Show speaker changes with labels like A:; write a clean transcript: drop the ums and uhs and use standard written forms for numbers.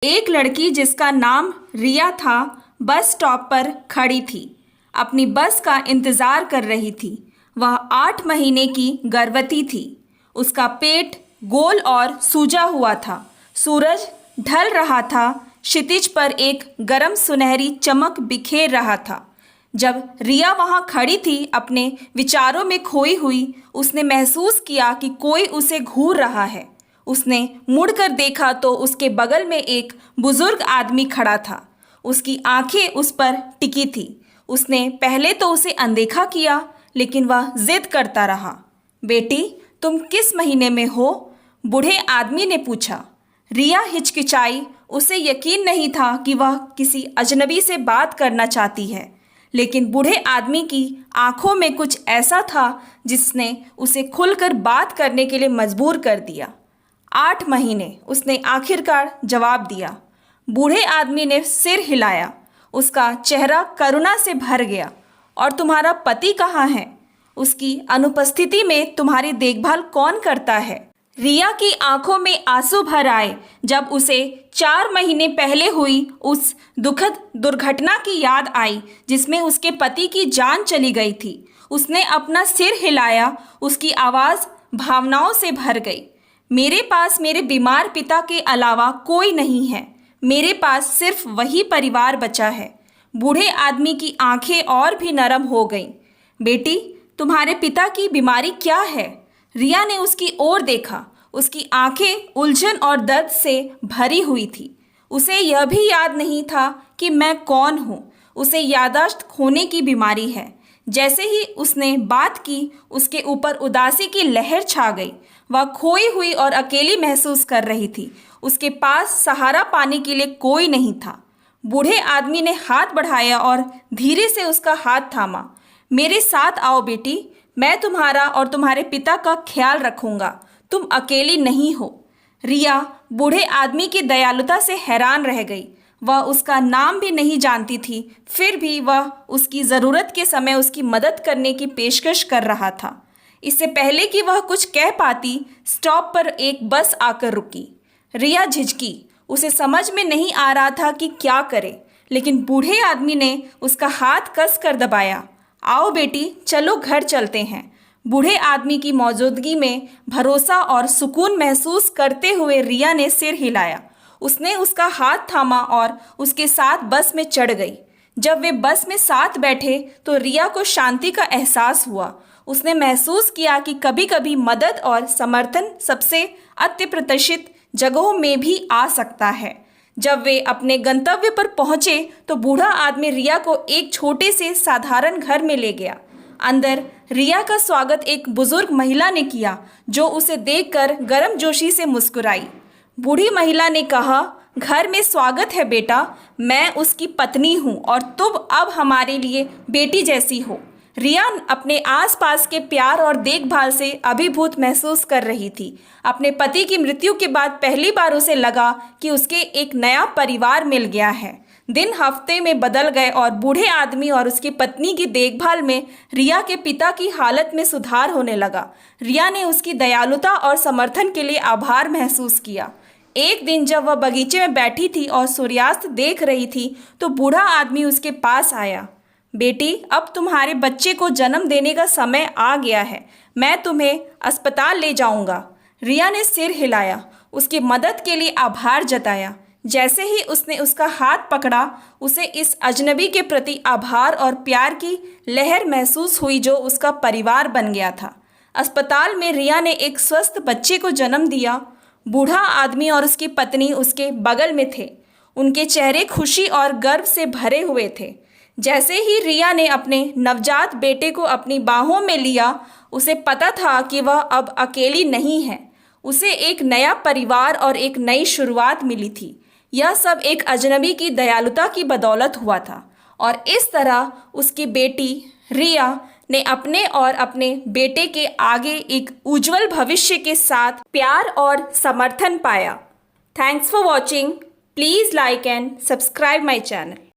A: एक लड़की जिसका नाम रिया था बस स्टॉप पर खड़ी थी। अपनी बस का इंतज़ार कर रही थी। वह 8 महीने की गर्भवती थी। उसका पेट गोल और सूजा हुआ था। सूरज ढल रहा था। क्षितिज पर एक गर्म सुनहरी चमक बिखेर रहा था। जब रिया वहां खड़ी थी, अपने विचारों में खोई हुई, उसने महसूस किया कि कोई उसे घूर रहा है। उसने मुड़कर देखा तो उसके बगल में एक बुजुर्ग आदमी खड़ा था। उसकी आंखें उस पर टिकी थी। उसने पहले तो उसे अनदेखा किया, लेकिन वह जिद करता रहा। बेटी, तुम किस महीने में हो? बूढ़े आदमी ने पूछा। रिया हिचकिचाई। उसे यकीन नहीं था कि वह किसी अजनबी से बात करना चाहती है, लेकिन बूढ़े आदमी की आंखों में कुछ ऐसा था जिसने उसे खुलकर बात करने के लिए मजबूर कर दिया। 8 महीने, उसने आखिरकार जवाब दिया। बूढ़े आदमी ने सिर हिलाया। उसका चेहरा करुणा से भर गया। और तुम्हारा पति कहाँ है? उसकी अनुपस्थिति में तुम्हारी देखभाल कौन करता है? रिया की आंखों में आंसू भर आए जब उसे 4 महीने पहले हुई उस दुखद दुर्घटना की याद आई जिसमें उसके पति की जान चली गई थी। उसने अपना सिर हिलाया। उसकी आवाज़ भावनाओं से भर गई। मेरे पास मेरे बीमार पिता के अलावा कोई नहीं है। मेरे पास सिर्फ वही परिवार बचा है। बूढ़े आदमी की आंखें और भी नरम हो गईं। बेटी, तुम्हारे पिता की बीमारी क्या है? रिया ने उसकी ओर देखा। उसकी आंखें उलझन और दर्द से भरी हुई थी। उसे यह भी याद नहीं था कि मैं कौन हूँ। उसे याददाश्त खोने की बीमारी है। जैसे ही उसने बात की, उसके ऊपर उदासी की लहर छा गई। वह खोई हुई और अकेली महसूस कर रही थी। उसके पास सहारा पाने के लिए कोई नहीं था। बूढ़े आदमी ने हाथ बढ़ाया और धीरे से उसका हाथ थामा। मेरे साथ आओ बेटी, मैं तुम्हारा और तुम्हारे पिता का ख्याल रखूंगा। तुम अकेली नहीं हो। रिया बूढ़े आदमी की दयालुता से हैरान रह गई। वह उसका नाम भी नहीं जानती थी, फिर भी वह उसकी ज़रूरत के समय उसकी मदद करने की पेशकश कर रहा था। इससे पहले कि वह कुछ कह पाती, स्टॉप पर एक बस आकर रुकी। रिया झिझकी। उसे समझ में नहीं आ रहा था कि क्या करे, लेकिन बूढ़े आदमी ने उसका हाथ कस कर दबाया। आओ बेटी, चलो घर चलते हैं। बूढ़े आदमी की मौजूदगी में भरोसा और सुकून महसूस करते हुए रिया ने सिर हिलाया। उसने उसका हाथ थामा और उसके साथ बस में चढ़ गई। जब वे बस में साथ बैठे तो रिया को शांति का एहसास हुआ। उसने महसूस किया कि कभी-कभी मदद और समर्थन सबसे अत्यप्रत्याशित जगहों में भी आ सकता है। जब वे अपने गंतव्य पर पहुंचे तो बूढ़ा आदमी रिया को एक छोटे से साधारण घर में ले गया। अंदर रिया का स्वागत एक बुजुर्ग महिला ने किया, जो उसे देखकर गर्मजोशी से मुस्कुराई। बूढ़ी महिला ने कहा, घर में स्वागत है बेटा। मैं उसकी पत्नी हूँ और तुम अब हमारे लिए बेटी जैसी हो। रिया अपने आसपास के प्यार और देखभाल से अभिभूत महसूस कर रही थी। अपने पति की मृत्यु के बाद पहली बार उसे लगा कि उसके एक नया परिवार मिल गया है। दिन हफ्ते में बदल गए और बूढ़े आदमी और उसकी पत्नी की देखभाल में रिया के पिता की हालत में सुधार होने लगा। रिया ने उसकी दयालुता और समर्थन के लिए आभार महसूस किया। एक दिन जब वह बगीचे में बैठी थी और सूर्यास्त देख रही थी तो बूढ़ा आदमी उसके पास आया। बेटी, अब तुम्हारे बच्चे को जन्म देने का समय आ गया है। मैं तुम्हें अस्पताल ले जाऊंगा। रिया ने सिर हिलाया। उसकी मदद के लिए आभार जताया। जैसे ही उसने उसका हाथ पकड़ा, उसे इस अजनबी के प्रति आभार और प्यार की लहर महसूस हुई जो उसका परिवार बन गया था। अस्पताल में रिया ने एक स्वस्थ बच्चे को जन्म दिया। बूढ़ा आदमी और उसकी पत्नी उसके बगल में थे। उनके चेहरे खुशी और गर्व से भरे हुए थे। जैसे ही रिया ने अपने नवजात बेटे को अपनी बाहों में लिया, उसे पता था कि वह अब अकेली नहीं है। उसे एक नया परिवार और एक नई शुरुआत मिली थी। यह सब एक अजनबी की दयालुता की बदौलत हुआ था और इस तरह उसकी बेटी रिया ने अपने और अपने बेटे के आगे एक उज्जवल भविष्य के साथ प्यार और समर्थन पाया। Thanks for watching. Please like and subscribe my channel.